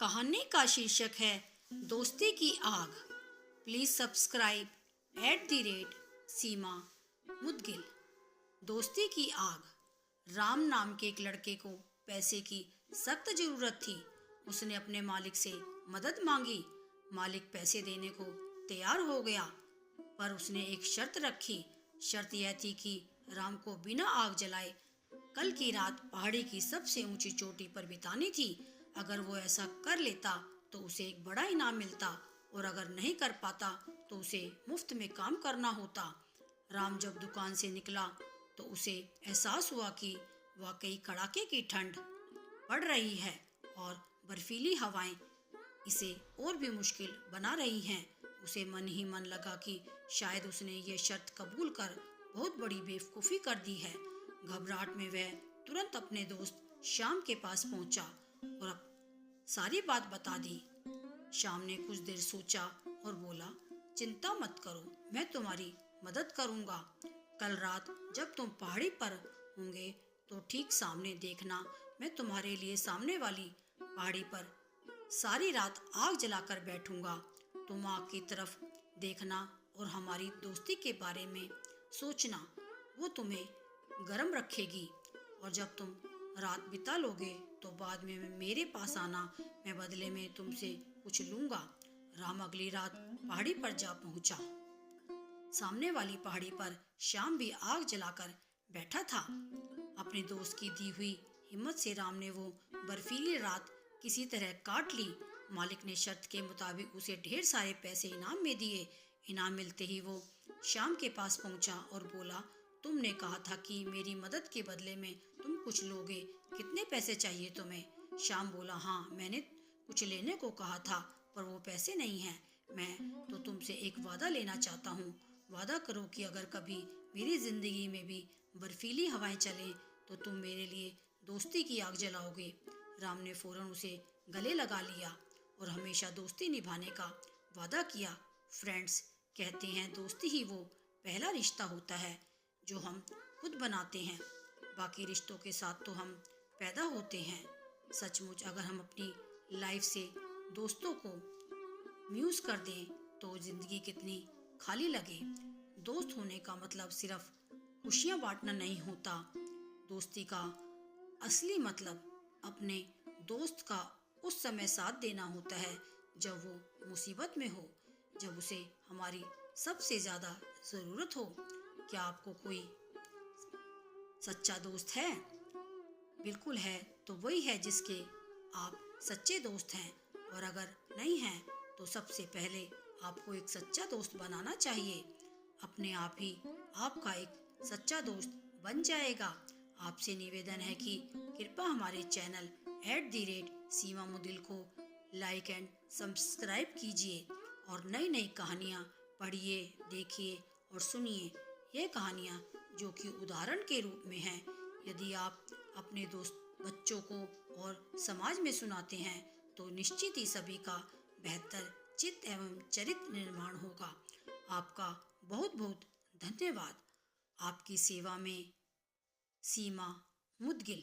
कहानी का शीर्षक है दोस्ती की आग। प्लीज सब्सक्राइब @सीमा मुदगिल। दोस्ती की आग। राम नाम के एक लड़के को पैसे की सख्त जरूरत थी। उसने अपने मालिक से मदद मांगी। मालिक पैसे देने को तैयार हो गया, पर उसने एक शर्त रखी। शर्त यह थी कि राम को बिना आग जलाए कल की रात पहाड़ी की सबसे ऊंची चोटी पर बितानी थी। अगर वो ऐसा कर लेता तो उसे एक बड़ा इनाम मिलता, और अगर नहीं कर पाता तो उसे मुफ्त में काम करना होता। राम जब दुकान से निकला तो उसे एहसास हुआ कि वाकई कड़ाके की ठंड पड़ रही है और बर्फीली हवाएं इसे और भी मुश्किल बना रही हैं। उसे मन ही मन लगा कि शायद उसने ये शर्त कबूल कर बहुत बड़ी बेवकूफ़ी कर दी है। घबराहट में वह तुरंत अपने दोस्त श्याम के पास पहुंचा और अब सारी बात बता दी। श्याम ने कुछ देर सोचा और बोला, चिंता मत करो, मैं तुम्हारी मदद करूंगा। कल रात जब तुम पहाड़ी पर होंगे तो ठीक सामने देखना, मैं तुम्हारे लिए सामने वाली पहाड़ी पर सारी रात आग जलाकर बैठूंगा। तुम आग की तरफ देखना और हमारी दोस्ती के बारे में सोचना, वो तुम्हें गर्म रखेगी। और जब तुम रात बिता लोगे तो बाद में मेरे पास आना, मैं बदले में तुमसे कुछ लूंगा। राम अगली रात पहाड़ी पर जा पहुंचा। सामने वाली पहाड़ी पर श्याम भी आग जलाकर बैठा था। अपने दोस्त की दी हुई हिम्मत से राम ने वो बर्फीली रात किसी तरह काट ली। मालिक ने शर्त के मुताबिक उसे ढेर सारे पैसे इनाम में दिए। इनाम मिलते ही वो श्याम के पास पहुंचा और बोला, तुमने कहा था कि मेरी मदद के बदले में तुम कुछ लोगे, कितने पैसे चाहिए तुम्हें? श्याम बोला, हाँ, मैंने कुछ लेने को कहा था, पर वो पैसे नहीं हैं। मैं तो तुमसे एक वादा लेना चाहता हूँ। वादा करो कि अगर कभी मेरी जिंदगी में भी बर्फीली हवाएं चलें तो तुम मेरे लिए दोस्ती की आग जलाओगे। राम ने फौरन उसे गले लगा लिया और हमेशा दोस्ती निभाने का वादा किया। फ्रेंड्स, कहते हैं दोस्ती ही वो पहला रिश्ता होता है जो हम खुद बनाते हैं। बाकी रिश्तों के साथ तो हम पैदा होते हैं। सचमुच अगर हम अपनी लाइफ से दोस्तों को म्यूज कर दें तो जिंदगी कितनी खाली लगे। दोस्त होने का मतलब सिर्फ खुशियां बांटना नहीं होता। दोस्ती का असली मतलब अपने दोस्त का उस समय साथ देना होता है जब वो मुसीबत में हो, जब उसे हमारी सबसे ज़्यादा ज़रूरत हो। क्या आपको कोई सच्चा दोस्त है? बिल्कुल है, तो वही है जिसके आप सच्चे दोस्त हैं। और अगर नहीं हैं तो सबसे पहले आपको एक सच्चा दोस्त बनाना चाहिए। अपने आप ही आपका एक सच्चा दोस्त बन जाएगा। आपसे निवेदन है कि कृपया हमारे चैनल @सीमा मुदिल को लाइक एंड सब्सक्राइब कीजिए और नई नई कहानियाँ पढ़िए, देखिए और सुनिए। ये कहानियाँ जो कि उदाहरण के रूप में हैं, यदि आप अपने दोस्त बच्चों को और समाज में सुनाते हैं तो निश्चित ही सभी का बेहतर चित्त एवं चरित्र निर्माण होगा। आपका बहुत बहुत धन्यवाद। आपकी सेवा में सीमा मुदगिल।